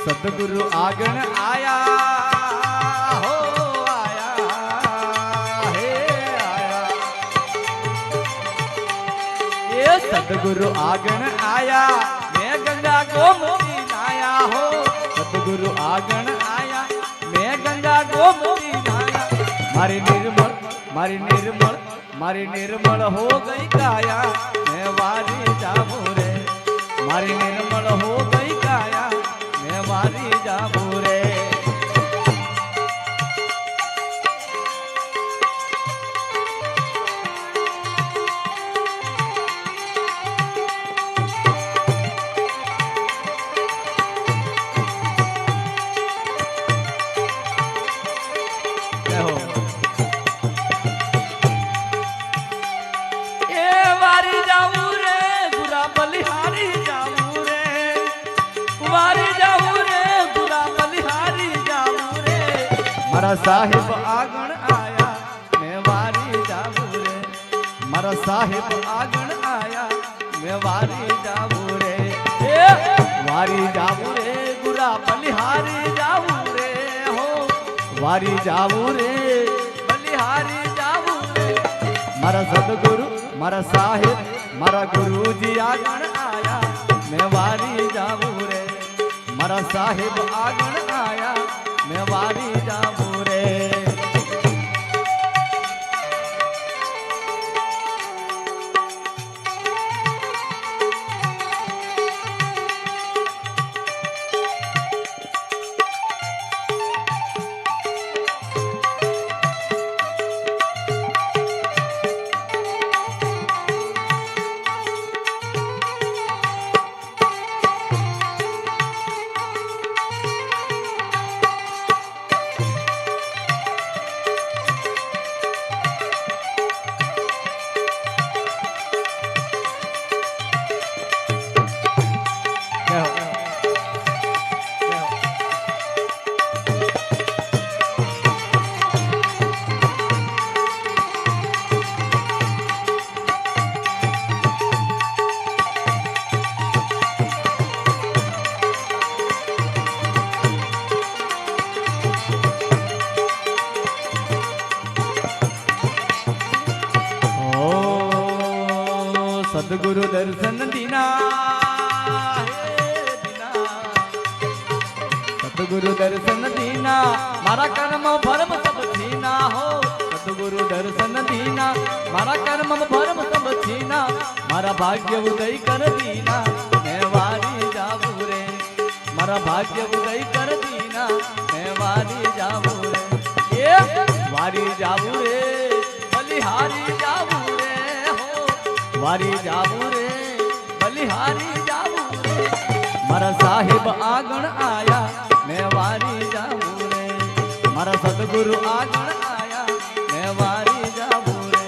सतगुरु आगण आया हो आया हे आया। ये सतगुरु आगण आया मैं गंगा गोमती नाया हो। सतगुरु आगण आया मैं गंगा गोमती नाया। मारी निर्मल मारी निर्मल मारी निर्मल हो गई काया मैं वारी जाऊं रे। मारी निर्मल हो गई काया मैं वारी जाऊं रे। मारा साहिब आगण आया मैं वारी जाऊं रे। मारा साहिब आगण आया मैं वारी जाऊं रे। वारी जाऊं रे गुरा बलिहारी जाऊं रे हो। वारी जाऊं रे बलिहारी जाऊं रे। मारा सतगुरु मारा साहिब मारा गुरु जी आगण आया मैं वारी जाऊं रे। मारा साहिब आगण आया मैं वारी जाऊं रे। सतगुरु दर्शन दीना सतगुरु दर्शन दीना मारा कर्म भरम सब छीना हो। सतगुरु दर्शन दीना मारा कर्म भरम सब छीना। मारा भाग्य उदय कर दीना मैं वारी जाऊं रे। मारा भाग्य उदय कर दीना मैं वारी जाऊं रे। ये वारी जाऊं रे बलिहारी जाऊं रे हो। वारी जाऊं रे बलिहारी जाऊं रे। मारा साहिब आगण आया मैं वारी जाऊं रे। मारा सतगुरु आगण आया मैं वारी जाऊं रे।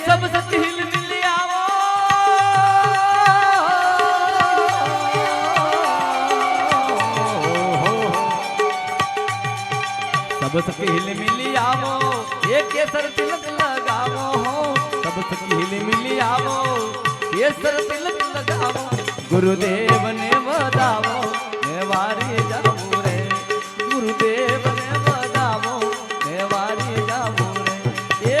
सब सच हिल मिल आवो सब सच हिल मिल आवो ये केसर तिलक लगावो हो। सब सच हिल मिल आवो केसर तिलक लगावो। गुरुदेव ने बतावो मैं वारी जाऊं रे। गुरुदेव ने बतावो मैं वारी जाऊं रे। ये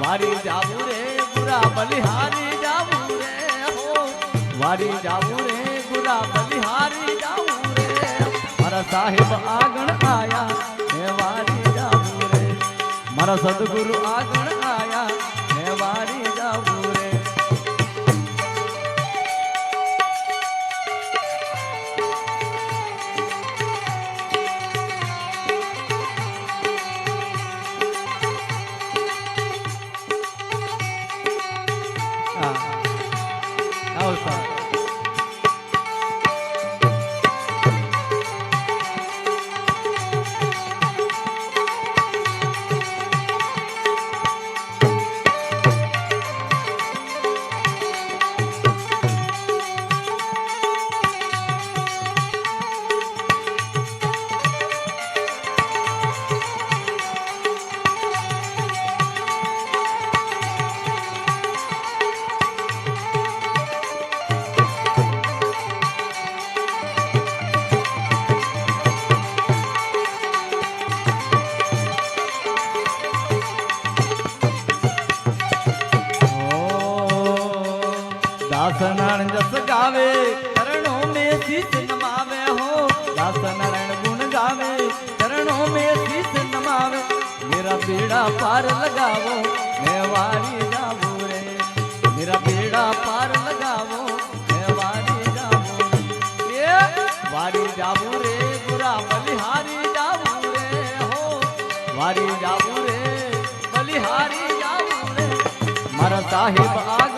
वारी जाऊं रे गुरा बलिहारी जाऊं रे हो। वारी जाऊं रे गुरा बलिहारी जाऊं रे। मारा साहिब आगण आया मैं वारी जाऊं रे। मारा सतगुरु आगण आया मैं वारी जाऊं रे। दास नारायण जस गावे चरणों में शीश नमावे हो दास नारायण गुण गावे चरणों में शीश नमावे मेरा बेड़ा पार लगावो मैं वारी जाऊं रे मेरा बेड़ा पार लगावो मैं वारी जाऊं रे वारी जाऊं रे बुरा बलिहारी जाऊं रे हो वारी जाऊं रे बलिहारी जाऊं रे मारा साहेब आग